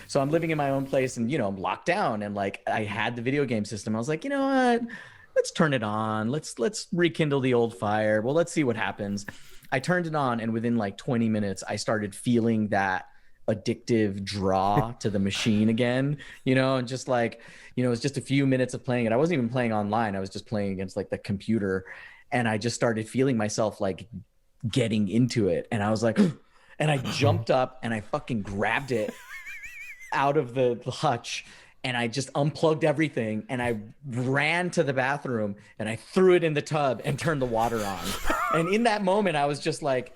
So I'm living in my own place and, I'm locked down, and like I had the video game system. I was like, you know what? Let's turn it on. Let's rekindle the old fire. Well, let's see what happens. I turned it on, and within like 20 minutes, I started feeling that addictive draw to the machine again, and just like, it was just a few minutes of playing it. I wasn't even playing online. I was just playing against like the computer, and I just started feeling myself like getting into it. And I was like, and I jumped up and I fucking grabbed it out of the hutch, and I just unplugged everything, and I ran to the bathroom and I threw it in the tub and turned the water on. And in that moment, I was just like,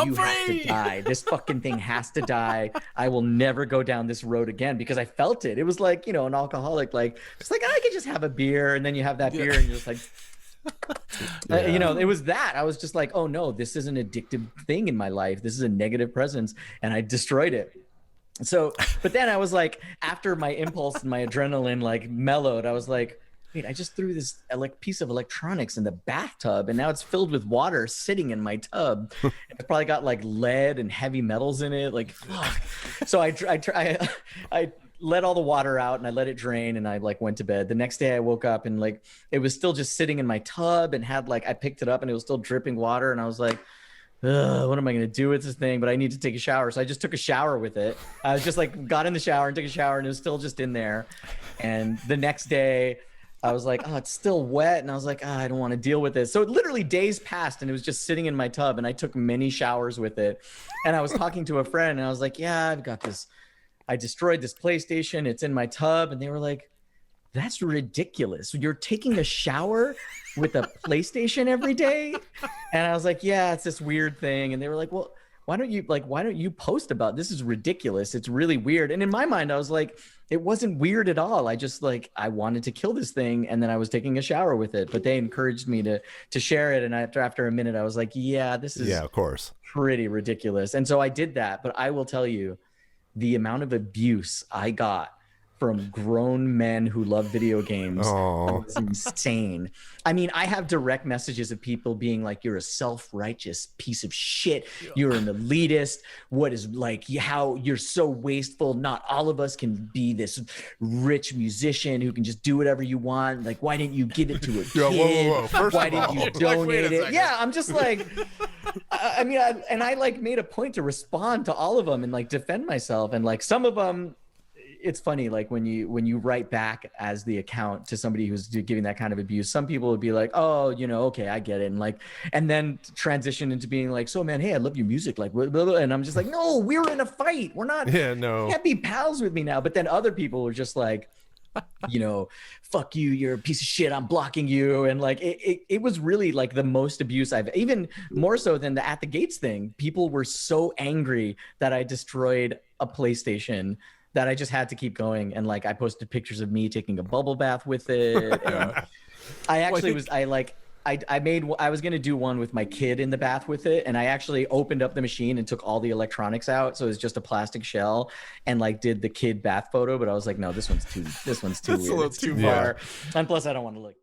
you have to die. This fucking thing has to die. I will never go down this road again, because I felt it. It was like, an alcoholic, like, it's like, I could just have a beer, and then you have that beer and you're just like, it was that. I was just like, oh no, this is an addictive thing in my life. This is a negative presence, and I destroyed it. So, but then I was like, after my impulse and my adrenaline like mellowed, I was like, wait, I just threw this piece of electronics in the bathtub, and now it's filled with water sitting in my tub. It's probably got like lead and heavy metals in it. Like, fuck. So I let all the water out and I let it drain, and I like went to bed. The next day I woke up and like it was still just sitting in my tub, and had like, I picked it up and it was still dripping water, and I was like, what am I going to do with this thing? But I need to take a shower. So I just took a shower with it. I was just like, got in the shower and took a shower, and it was still just in there. And the next day I was like, oh, it's still wet. And I was like, I don't want to deal with this. So literally days passed, and it was just sitting in my tub, and I took many showers with it. And I was talking to a friend, and I was like, yeah, I've got this. I destroyed this PlayStation. It's in my tub. And they were like, that's ridiculous. You're taking a shower with a PlayStation every day? And I was like, yeah, it's this weird thing. And they were like, well, why don't you post about this? Is ridiculous. It's really weird. And in my mind, I was like, it wasn't weird at all. I just like, I wanted to kill this thing, and then I was taking a shower with it. But they encouraged me to share it. And after a minute, I was like, yeah, this is of course pretty ridiculous. And so I did that. But I will tell you, the amount of abuse I got from grown men who love video games was insane. I mean, I have direct messages of people being like, you're a self-righteous piece of shit. You're an elitist. What is like, how you're so wasteful. Not all of us can be this rich musician who can just do whatever you want. Like, why didn't you give it to a kid? Whoa. Why didn't you donate it? Yeah, I'm just like, I mean, I like made a point to respond to all of them and like defend myself. And like some of them, it's funny, like when you write back as the account to somebody who's giving that kind of abuse, some people would be like, oh, okay, I get it. And like, and then transition into being like, so man, hey, I love your music. Like, blah, blah, blah. And I'm just like, no, we were in a fight. We're not, you can't be pals with me now. But then other people were just like, fuck you, you're a piece of shit, I'm blocking you. And like, it was really like the most abuse I've, even more so than the At the Gates thing. People were so angry that I destroyed a PlayStation that I just had to keep going. And like, I posted pictures of me taking a bubble bath with it. And I actually I was going to do one with my kid in the bath with it. And I actually opened up the machine and took all the electronics out. So it was just a plastic shell, and like did the kid bath photo. But I was like, no, this one's too weird. It's too far. And plus I don't want to look.